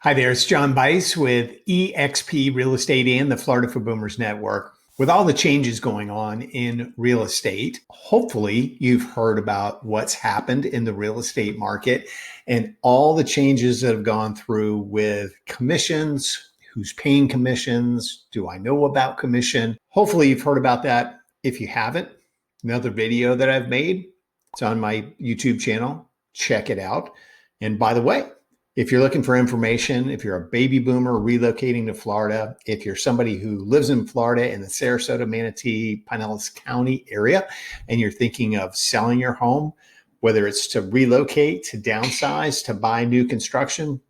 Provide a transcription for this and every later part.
Hi there, it's John Bice with eXp Real Estate and the Florida for Boomers Network. With all the changes going on in real estate, hopefully you've heard about what's happened in the real estate market and all the changes that have gone through with commissions, who's paying commissions, do I know about commission? Hopefully you've heard about that. If you haven't, another video that I've made, it's on my YouTube channel. Check it out. And by the way, if you're looking for information, if you're a baby boomer relocating to Florida, if you're somebody who lives in Florida in the Sarasota, Manatee, Pinellas County area, and you're thinking of selling your home, whether it's to relocate, to downsize, to buy new construction,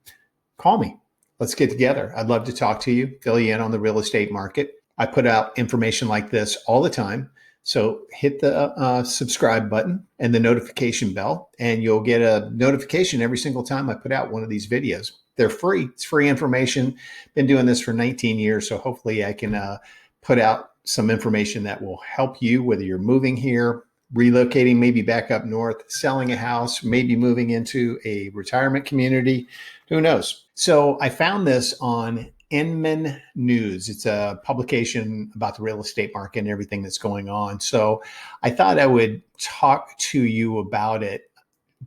call me. Let's get together. I'd love to talk to you, fill you in on the real estate market. I put out information like this all the time. So hit the subscribe button and the notification bell, and you'll get a notification every single time I put out one of these videos. They're free. It's free information. Been doing this for 19 years, so hopefully I can put out some information that will help you, whether you're moving here, relocating, maybe back up north, selling a house, maybe moving into a retirement community. Who knows? So I found this on Inman News. It's a publication about the real estate market and everything that's going on. So I thought I would talk to you about it,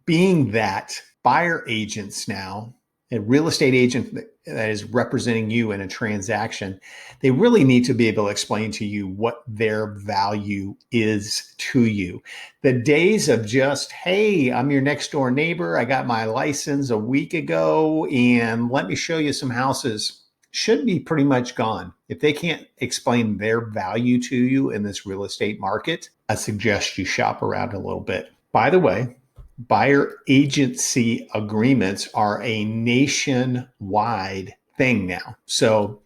being that buyer agents now, a real estate agent that is representing you in a transaction, they really need to be able to explain to you what their value is to you. The days of just, hey, I'm your next door neighbor, I got my license a week ago, and let me show you some houses, should be pretty much gone. If they can't explain their value to you in this real estate market, I suggest you shop around a little bit. By the way, buyer agency agreements are a nationwide thing now. So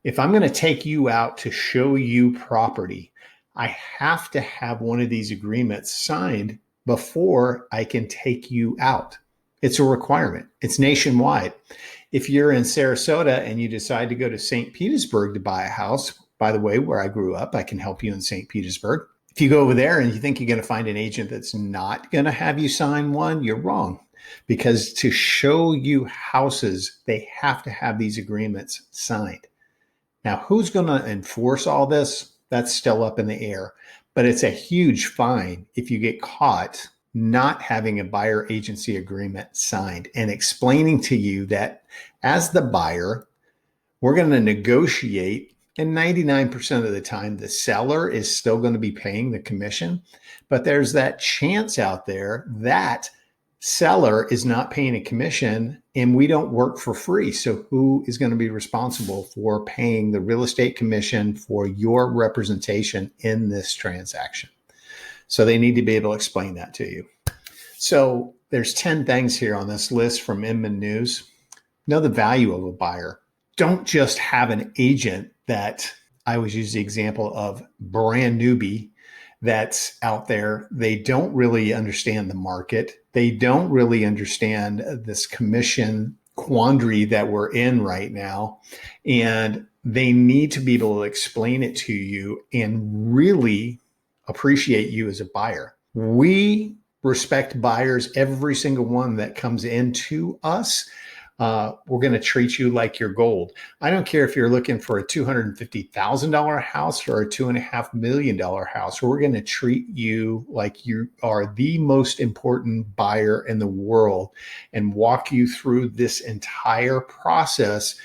if I'm going to take you out to show you property, I have to have one of these agreements signed before I can take you out. It's a requirement. It's nationwide. If you're in Sarasota and you decide to go to St. Petersburg to buy a house, by the way, where I grew up, I can help you in St. Petersburg. If you go over there and you think you're going to find an agent that's not going to have you sign one, you're wrong. Because to show you houses, they have to have these agreements signed. Now, who's going to enforce all this? That's still up in the air. But it's a huge fine if you get caught not having a buyer agency agreement signed and explaining to you that as the buyer, we're going to negotiate, and 99% of the time, the seller is still going to be paying the commission. But there's that chance out there that seller is not paying a commission and we don't work for free. So who is going to be responsible for paying the real estate commission for your representation in this transaction? So they need to be able to explain that to you. So there's 10 things here on this list from Inman News. Know the value of a buyer. Don't just have an agent that, I always use the example of brand newbie that's out there. They don't really understand the market. They don't really understand this commission quandary that we're in right now. And they need to be able to explain it to you and really appreciate you as a buyer. We respect buyers, every single one that comes into us. We're going to treat you like you're gold. I don't care if you're looking for a $250,000 house or a $2.5 million house. We're going to treat you like you are the most important buyer in the world and walk you through this entire process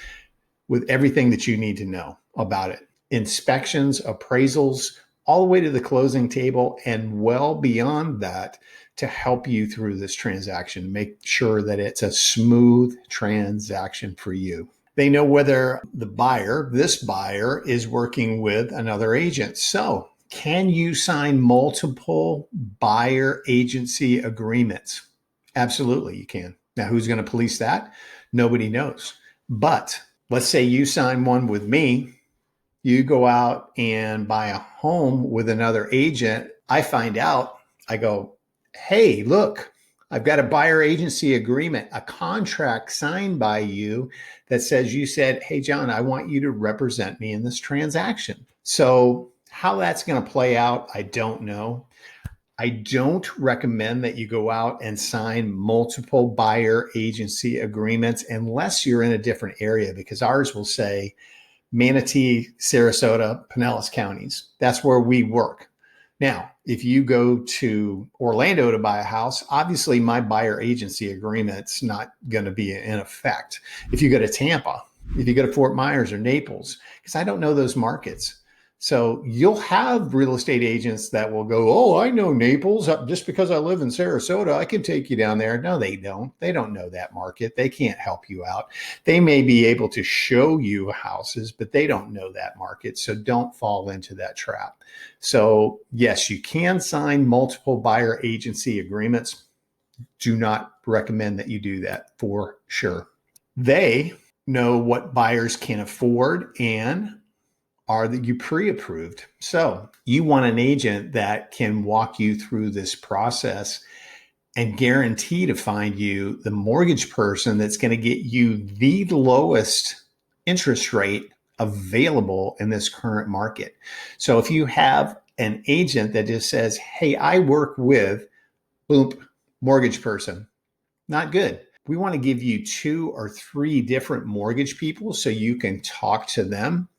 with everything that you need to know about it. Inspections, appraisals, all the way to the closing table and well beyond that to help you through this transaction. Make sure that it's a smooth transaction for you. They know whether the buyer, this buyer, is working with another agent. So can you sign multiple buyer agency agreements? Absolutely, you can. Now, who's going to police that? Nobody knows. But let's say you sign one with me. You go out and buy a home with another agent. I find out, I go, hey, look, I've got a buyer agency agreement, a contract signed by you that says you said, hey, John, I want you to represent me in this transaction. So how that's going to play out, I don't know. I don't recommend that you go out and sign multiple buyer agency agreements unless you're in a different area, because ours will say Manatee, Sarasota, Pinellas counties. That's where we work. Now, if you go to Orlando to buy a house, obviously my buyer agency agreement's not going to be in effect. If you go to Tampa, if you go to Fort Myers or Naples, because I don't know those markets. So you'll have real estate agents that will go, oh, I know Naples. Just because I live in Sarasota, I can take you down there. No, they don't. They don't know that market. They can't help you out. They may be able to show you houses, but they don't know that market. So don't fall into that trap. So yes, you can sign multiple buyer agency agreements. Do not recommend that you do that for sure. They know what buyers can afford and are that you pre-approved. So you want an agent that can walk you through this process and guarantee to find you the mortgage person that's going to get you the lowest interest rate available in this current market. So if you have an agent that just says, hey, I work with boom, mortgage person, not good. We want to give you 2 or 3 different mortgage people so you can talk to them.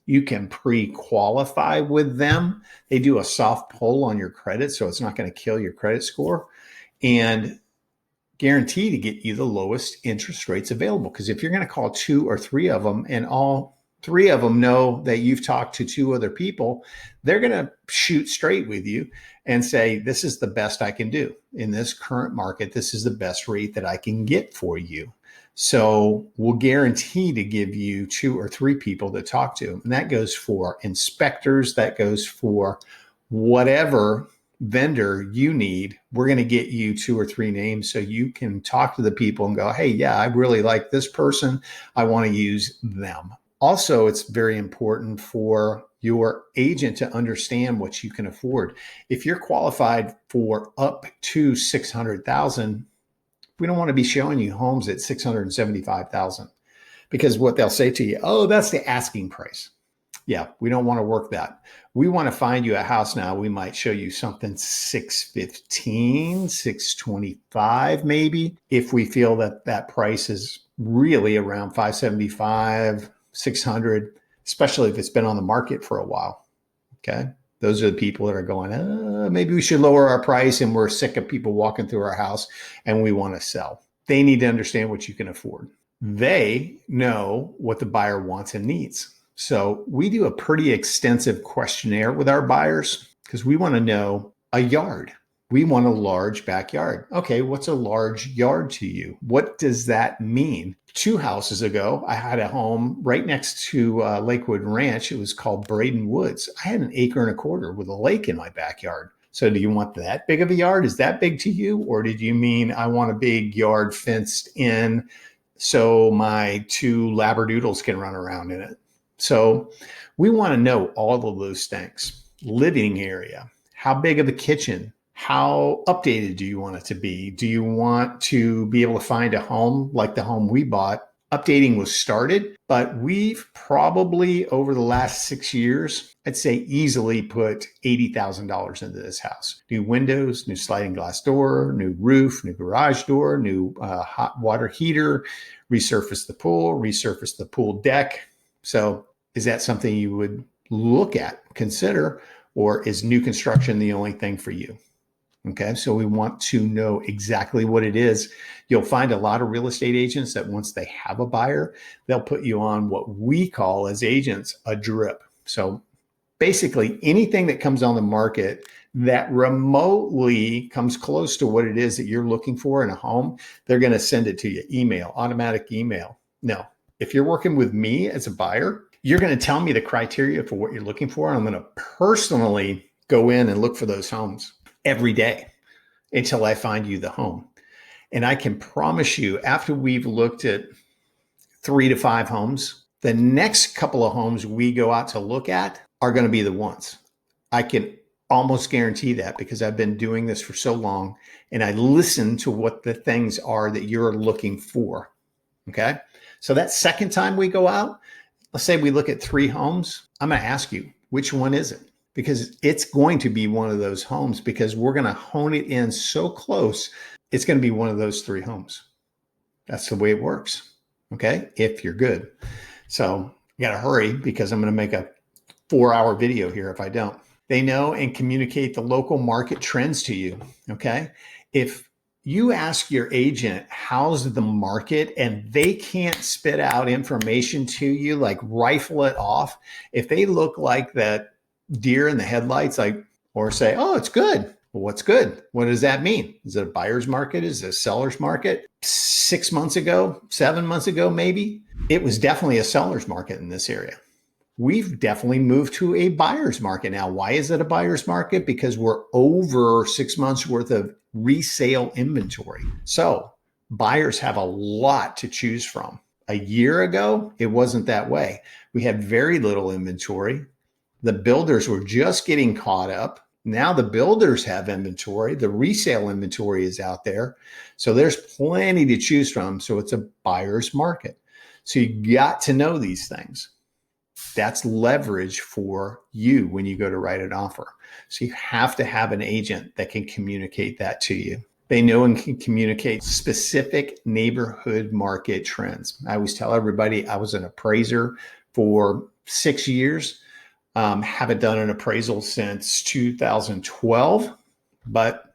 You can pre-qualify with them. They do a soft pull on your credit, so it's not going to kill your credit score, and guarantee to get you the lowest interest rates available. Because if you're going to call 2 or 3 of them and all 3 of them know that you've talked to 2 other people, they're going to shoot straight with you and say, this is the best I can do in this current market. This is the best rate that I can get for you. So we'll guarantee to give you 2 or 3 people to talk to. And that goes for inspectors. That goes for whatever vendor you need. We're going to get you 2 or 3 names so you can talk to the people and go, hey, yeah, I really like this person. I want to use them. Also, it's very important for your agent to understand what you can afford. If you're qualified for up to $600,000, we don't want to be showing you homes at $675,000, because what they'll say to you, oh, that's the asking price. Yeah, we don't want to work that. We want to find you a house now. We might show you something 615, 625 maybe, if we feel that that price is really around 575, 600, especially if it's been on the market for a while. Okay. Those are the people that are going, maybe we should lower our price and we're sick of people walking through our house and we want to sell. They need to understand what you can afford. They know what the buyer wants and needs. So we do a pretty extensive questionnaire with our buyers because we want to know a yard. We want a large backyard. Okay, what's a large yard to you? What does that mean? 2 houses ago, I had a home right next to Lakewood Ranch. It was called Braden Woods. I had 1.25 acres with a lake in my backyard. So do you want that big of a yard? Is that big to you? Or did you mean I want a big yard fenced in so my 2 labradoodles can run around in it? So we want to know all of those things. Living area, how big of a kitchen, how updated do you want it to be? Do you want to be able to find a home like the home we bought? Updating was started, but we've probably over the last 6 years, I'd say easily put $80,000 into this house. New windows, new sliding glass door, new roof, new garage door, new hot water heater, resurfaced the pool deck. So is that something you would look at, consider, or is new construction the only thing for you? Okay, so we want to know exactly what it is. You'll find a lot of real estate agents that once they have a buyer, they'll put you on what we call as agents a drip. So basically anything that comes on the market that remotely comes close to what it is that you're looking for in a home, they're going to send it to you, email, automatic email. No, if you're working with me as a buyer, you're going to tell me the criteria for what you're looking for. And I'm going to personally go in and look for those homes every day until I find you the home. And I can promise you, after we've looked at 3 to 5 homes, the next couple of homes we go out to look at are going to be the ones. I can almost guarantee that because I've been doing this for so long and I listen to what the things are that you're looking for. Okay. So that second time we go out, let's say we look at 3 homes, I'm going to ask you, which one is it? because it's going to be one of those homes, because we're going to hone it in so close. It's going to be one of those 3 homes. That's the way it works. Okay. If you're good. So you got to hurry, because I'm going to make a 4-hour video here if I don't. They know and communicate the local market trends to you. Okay. If you ask your agent, how's the market, and they can't spit out information to you, like rifle it off. If they look like that deer in the headlights, like, or say, oh, it's good. Well, what's good? What does that mean? Is it a buyer's market? Is it a seller's market? 6 months ago, 7 months ago, maybe it was definitely a seller's market in this area. We've definitely moved to a buyer's market now. Why is it a buyer's market? Because we're over 6 months worth of resale inventory. So buyers have a lot to choose from. A year ago, it wasn't that way. We had very little inventory. The builders were just getting caught up. Now the builders have inventory. The resale inventory is out there. So there's plenty to choose from. So it's a buyer's market. So you got to know these things. That's leverage for you when you go to write an offer. So you have to have an agent that can communicate that to you. They know and can communicate specific neighborhood market trends. I always tell everybody I was an appraiser for 6 years. Haven't done an appraisal since 2012, but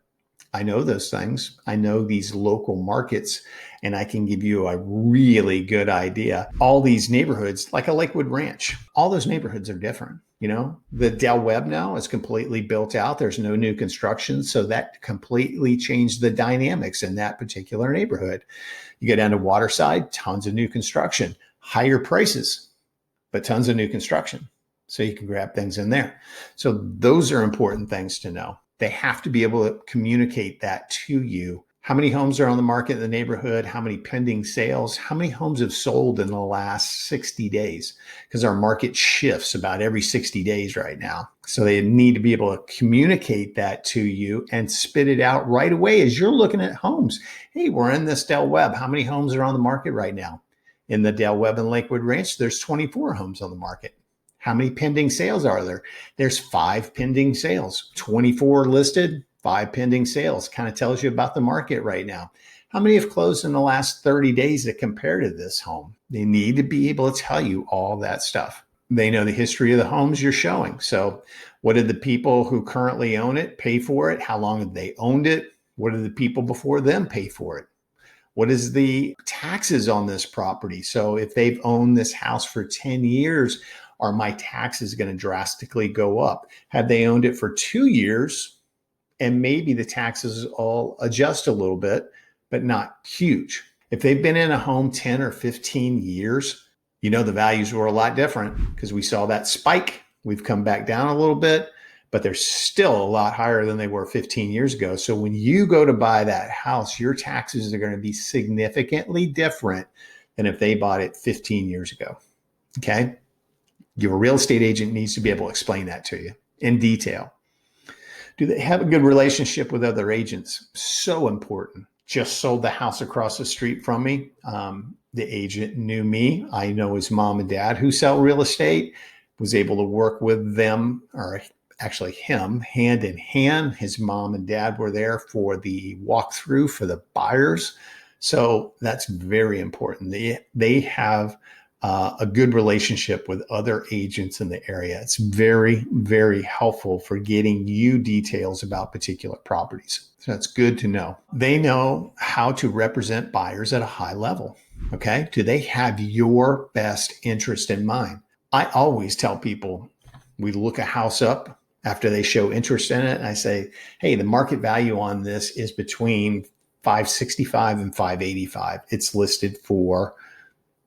I know those things. I know these local markets, and I can give you a really good idea. All these neighborhoods, like a Lakewood Ranch, all those neighborhoods are different. You know, the Del Webb now is completely built out. There's no new construction. So that completely changed the dynamics in that particular neighborhood. You go down to Waterside, tons of new construction, higher prices, but tons of new construction. So you can grab things in there. So those are important things to know. They have to be able to communicate that to you. How many homes are on the market in the neighborhood? How many pending sales? How many homes have sold in the last 60 days? Because our market shifts about every 60 days right now. So they need to be able to communicate that to you and spit it out right away as you're looking at homes. Hey, we're in this Del Webb. How many homes are on the market right now? In the Del Webb and Lakewood Ranch, there's 24 homes on the market. How many pending sales are there? There's 5 pending sales, 24 listed, 5 pending sales. Kind of tells you about the market right now. How many have closed in the last 30 days that compare to this home? They need to be able to tell you all that stuff. They know the history of the homes you're showing. So what did the people who currently own it pay for it? How long have they owned it? What did the people before them pay for it? What is the taxes on this property? So if they've owned this house for 10 years, are my taxes going to drastically go up? Had they owned it for 2 years, and maybe the taxes all adjust a little bit, but not huge. If they've been in a home 10 or 15 years, you know, the values were a lot different because we saw that spike. We've come back down a little bit, but they're still a lot higher than they were 15 years ago. So when you go to buy that house, your taxes are going to be significantly different than if they bought it 15 years ago. Okay. Your real estate agent needs to be able to explain that to you in detail. Do they have a good relationship with other agents? So important. Just sold the house across the street from me. The agent knew me. I know his mom and dad who sell real estate, was able to work with them, or actually him, hand in hand. His mom and dad were there for the walkthrough for the buyers. So that's very important. They have a good relationship with other agents in the area. It's very, very helpful for getting you details about particular properties. So that's good to know. They know how to represent buyers at a high level. Okay. Do they have your best interest in mind? I always tell people, we look a house up after they show interest in it. And I say, hey, the market value on this is between $565 and $585. It's listed for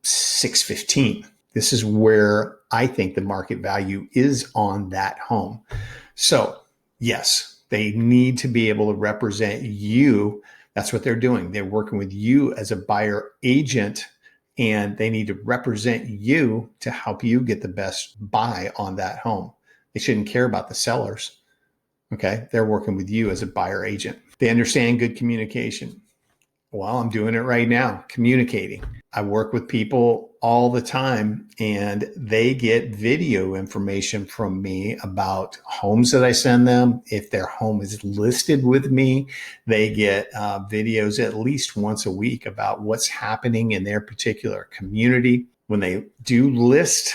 $615. This is where I think the market value is on that home. So yes, they need to be able to represent you. That's what they're doing. They're working with you as a buyer agent, and they need to represent you to help you get the best buy on that home. They shouldn't care about the sellers. Okay. They're working with you as a buyer agent. They understand good communication. Well, I'm doing it right now, communicating. I work with people all the time and they get video information from me about homes that I send them. If their home is listed with me, they get videos at least once a week about what's happening in their particular community. When they do list,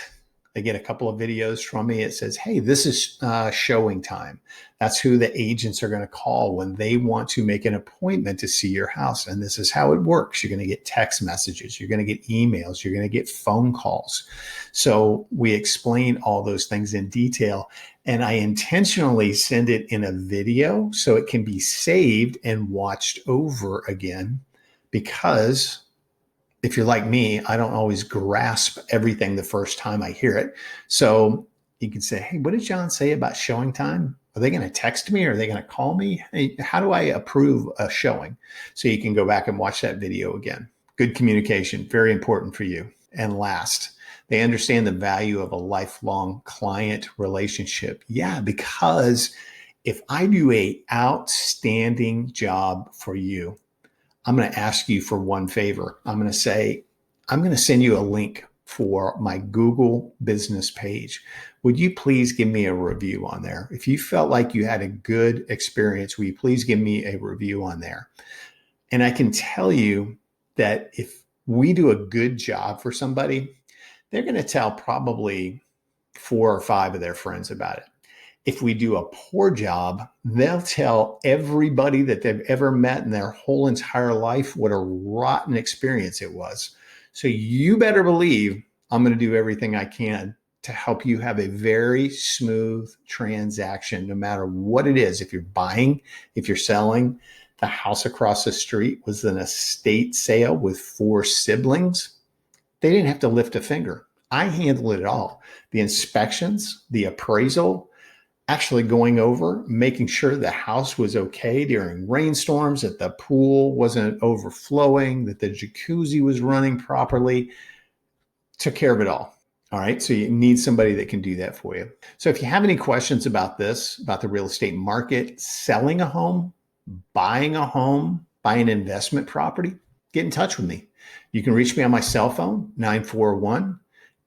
they get a couple of videos from me. It says, hey, this is showing time. That's who the agents are going to call when they want to make an appointment to see your house. And this is how it works. You're going to get text messages. You're going to get emails. You're going to get phone calls. So we explain all those things in detail. And I intentionally send it in a video so it can be saved and watched over again, because if you're like me, I don't always grasp everything the first time I hear it. So you can say, hey, what did John say about showing time? Are they going to text me? Or are they going to call me? Hey, how do I approve a showing? So you can go back and watch that video again. Good communication, very important for you. And last, they understand the value of a lifelong client relationship. Yeah, because if I do an outstanding job for you, I'm going to ask you for one favor. I'm going to say, I'm going to send you a link for my Google business page. Would you please give me a review on there? If you felt like you had a good experience, will you please give me a review on there? And I can tell you that if we do a good job for somebody, they're going to tell probably 4 or 5 of their friends about it. If we do a poor job, they'll tell everybody that they've ever met in their whole entire life what a rotten experience it was. So you better believe I'm going to do everything I can to help you have a very smooth transaction, no matter what it is. If you're buying, if you're selling, the house across the street was an estate sale with 4 siblings. They didn't have to lift a finger. I handled it all. The inspections, the appraisal, actually going over, making sure the house was okay during rainstorms, that the pool wasn't overflowing, that the jacuzzi was running properly, took care of it all. All right. So you need somebody that can do that for you. So if you have any questions about this, about the real estate market, selling a home, buying an investment property, get in touch with me. You can reach me on my cell phone,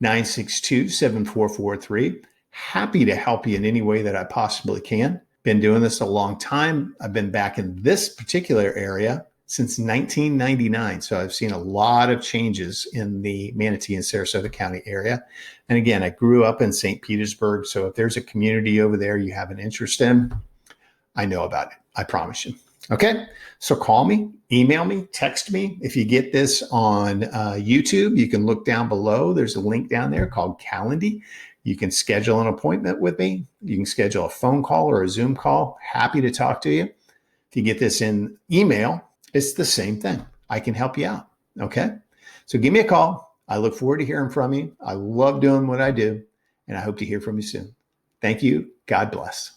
941-962-7443. Happy to help you in any way that I possibly can. Been doing this a long time. I've been back in this particular area since 1999. So I've seen a lot of changes in the Manatee and Sarasota County area. And again, I grew up in St. Petersburg. So if there's a community over there you have an interest in, I know about it. I promise you. Okay. So call me, email me, text me. If you get this on YouTube, you can look down below. There's a link down there called Calendly. You can schedule an appointment with me. You can schedule a phone call or a Zoom call. Happy to talk to you. If you get this in email, it's the same thing. I can help you out. Okay. So give me a call. I look forward to hearing from you. I love doing what I do, and I hope to hear from you soon. Thank you. God bless.